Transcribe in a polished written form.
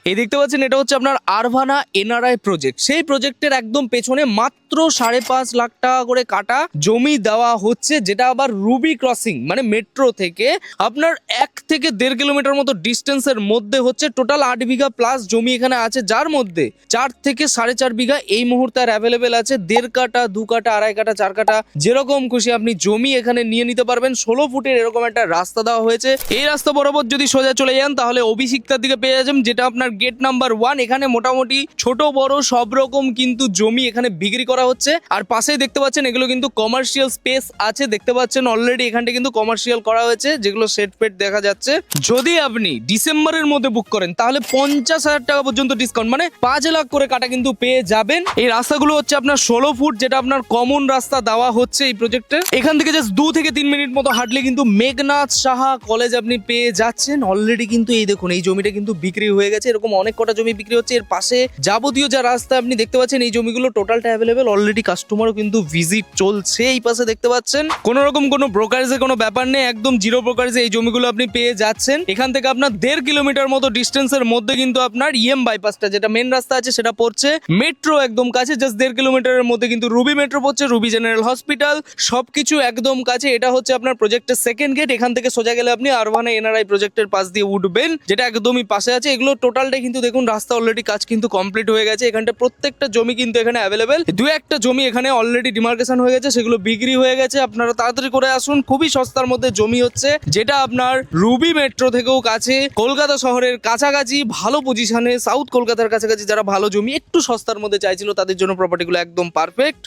এই দেখতে পাচ্ছেন এটা হচ্ছে আপনার আরভানা এনআরআই প্রজেক্ট। সেই প্রজেক্টের একদম পেছনে মাত্র 5.5 লাখ টাকা করে কাটা জমি দেওয়া হচ্ছে, যেটা আবার রুবি ক্রসিং মানে মেট্রো থেকে আপনার 1 থেকে 1.5 কিলোমিটার মতো ডিস্টেন্সের মধ্যে হচ্ছে। টোটাল 8 বিঘা প্লাস জমি এখানে আছে, যার মধ্যে 4 থেকে 4.5 বিঘা এই মুহূর্তে আর অ্যাভেলেবেল আছে। 1.5 কাটা, 2 কাটা, 2.5 কাটা, 4 কাটা যেরকম খুশি আপনি জমি এখানে নিয়ে নিতে পারবেন। 16 ফুটের এরকম একটা রাস্তা দেওয়া হয়েছে। এই রাস্তা বরাবর যদি সোজা চলে যান তাহলে অভিষিক্তার দিকে পেয়ে যাবেন, যেটা আপনার গেট নাম্বার 1। এখানে মোটামুটি ছোট বড় সব রকম কিন্তু জমি এখানে বিক্রি করা হচ্ছে। আর পাশেই দেখতে পাচ্ছেন এগুলো কিন্তু কমার্শিয়াল স্পেস আছে, দেখতে পাচ্ছেন অলরেডি এখানটা কিন্তু কমার্শিয়াল করা হয়েছে, যেগুলো সেট পেট দেখা যাচ্ছে। যদি আপনি ডিসেম্বরের মধ্যে বুক করেন তাহলে 50,000 টাকা পর্যন্ত ডিসকাউন্ট, মানে 5 লাখ করে কাটা কিন্তু পেয়ে যাবেন। এই রাস্তাগুলো হচ্ছে আপনার 16 ফুট, যেটা আপনার কমন রাস্তা দেওয়া হচ্ছে এই প্রজেক্টে। এখান থেকে জাস্ট 2 থেকে 3 মিনিট মতো হাঁটলে কিন্তু মেঘনাথ সাহা কলেজ আপনি পেয়ে যাচ্ছেন। অলরেডি কিন্তু এই দেখুন এই জমিটা কিন্তু বিক্রি হয়ে গেছে। এরকম অনেক কটা জমি বিক্রি হচ্ছে। এর পাশে যাবতীয় যা রাস্তা আপনি দেখতে পাচ্ছেন এই জমিগুলো টোটালটা অ্যাভেলেবেল। অলরেডি কাস্টমারও কিন্তু ভিজিট চলছে। এই পাশে দেখতে পাচ্ছেন কোনো রকম কোনো ব্রোকারেজের কোনো ব্যাপার নেই, একদম জিরো ব্রোকারেজে এই জমিগুলো আপনি পেয়ে যাচ্ছেন। এখান থেকে আপনার 1.5 কিলোমিটার মতো ডিস্টেন্সের মধ্যে কিন্তু আপনার ইএম বাইপাসটা যেটা মেন রাস্তা আছে সেটা পড়ছে। মেট্রো একদম কাছে, জাস্ট 1.5 কিলোমিটারের মধ্যে কিন্তু রুবি মেট্রো পড়ছে, রুবি জেনারেল হসপিটাল সবকিছু একদম কাছে। এটা হচ্ছে আপনার প্রজেক্টের সেকেন্ড গেট। এখান থেকে সোজা গেলে আপনি আরভানা এনআরআই প্রজেক্টের পাশ দিয়ে উঠবেন, যেটা একদমই পাশে আছে। এগুলো টোটালটাই কিন্তু দেখুন রাস্তা অলরেডি কাজ কিন্তু কমপ্লিট হয়ে গেছে। এখানটা প্রত্যেকটা জমি কিন্তু এখানে অ্যাভেলেবেল। 2-1টা জমি এখানে অলরেডি ডিমার্কেশন হয়ে গেছে, সেগুলো বিক্রি হয়ে গেছে। আপনারা তাড়াতাড়ি করে আসুন, খুবই সস্তার মধ্যে জমি হচ্ছে, যেটা আপনার রুবি মেট্রো থেকেও কাছে, কলকাতা শহরের কাছাকাছি, ভালো পজিশনে, সাউথ কলকাতার কাছাকাছি। যারা ভালো জমি একটু সস্তার মধ্যে চাইছিল তাদের জন্য প্রপার্টিগুলো একদম পারফেক্ট।